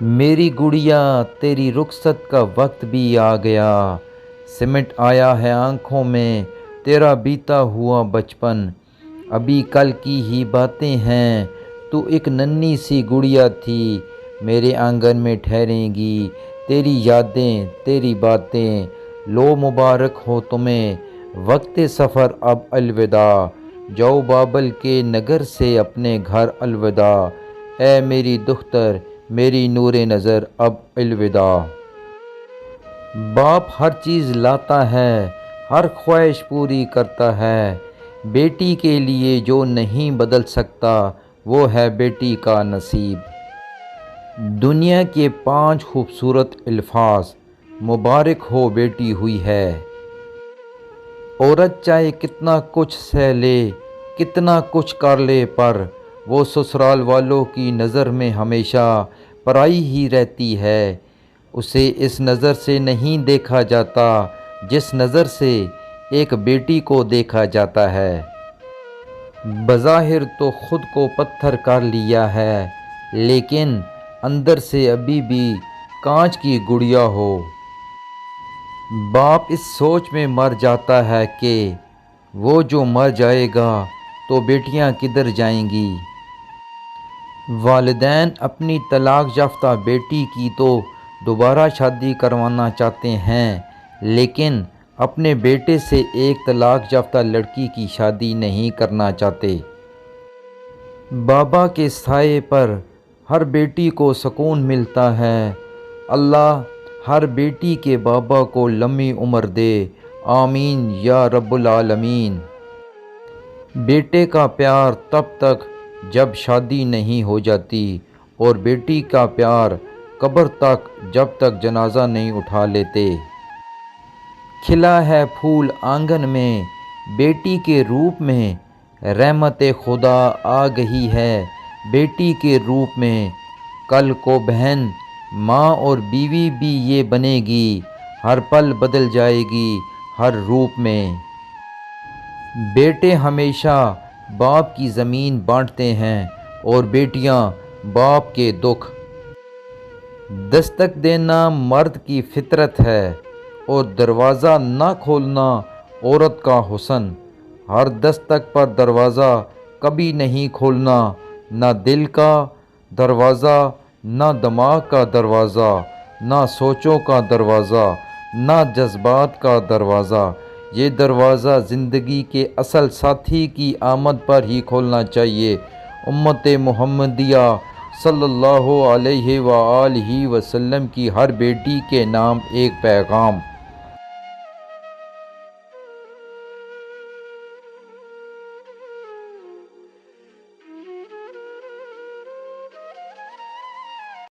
میری گڑیا تیری رخصت کا وقت بھی آ گیا، سمٹ آیا ہے آنکھوں میں تیرا بیتا ہوا بچپن، ابھی کل کی ہی باتیں ہیں، تو ایک ننھی سی گڑیا تھی، میرے آنگن میں ٹھہریں گی تیری یادیں تیری باتیں، لو مبارک ہو تمہیں وقت سفر اب الوداع، جاؤ بابل کے نگر سے اپنے گھر الوداع، اے میری دختر میری نور نظر اب الوداع۔ باپ ہر چیز لاتا ہے، ہر خواہش پوری کرتا ہے، بیٹی کے لیے جو نہیں بدل سکتا وہ ہے بیٹی کا نصیب۔ دنیا کے 5 خوبصورت الفاظ، مبارک ہو بیٹی ہوئی ہے۔ عورت چاہے کتنا کچھ سہ لے کتنا کچھ کر لے، پر وہ سسرال والوں کی نظر میں ہمیشہ پرائی ہی رہتی ہے، اسے اس نظر سے نہیں دیکھا جاتا جس نظر سے ایک بیٹی کو دیکھا جاتا ہے۔ بظاہر تو خود کو پتھر کر لیا ہے، لیکن اندر سے ابھی بھی کانچ کی گڑیا ہو۔ باپ اس سوچ میں مر جاتا ہے کہ وہ جو مر جائے گا تو بیٹیاں کدھر جائیں گی۔ والدین اپنی طلاق یافتہ بیٹی کی تو دوبارہ شادی کروانا چاہتے ہیں، لیکن اپنے بیٹے سے ایک طلاق یافتہ لڑکی کی شادی نہیں کرنا چاہتے۔ بابا کے سائے پر ہر بیٹی کو سکون ملتا ہے، اللہ ہر بیٹی کے بابا کو لمبی عمر دے، آمین یا رب العالمین۔ بیٹے کا پیار تب تک جب شادی نہیں ہو جاتی، اور بیٹی کا پیار قبر تک جب تک جنازہ نہیں اٹھا لیتے۔ کھلا ہے پھول آنگن میں بیٹی کے روپ میں، رحمت خدا آ گئی ہے بیٹی کے روپ میں، کل کو بہن ماں اور بیوی بھی یہ بنے گی، ہر پل بدل جائے گی ہر روپ میں۔ بیٹے ہمیشہ باپ کی زمین بانٹتے ہیں اور بیٹیاں باپ کے دکھ۔ دستک دینا مرد کی فطرت ہے اور دروازہ نہ کھولنا عورت کا حسن، ہر دستک پر دروازہ کبھی نہیں کھولنا، نہ دل کا دروازہ نہ دماغ کا دروازہ، نہ سوچوں کا دروازہ نہ جذبات کا دروازہ، یہ دروازہ زندگی کے اصل ساتھی کی آمد پر ہی کھولنا چاہیے۔ امت محمدیہ صلی اللہ علیہ وآلہ وسلم کی ہر بیٹی کے نام ایک پیغام۔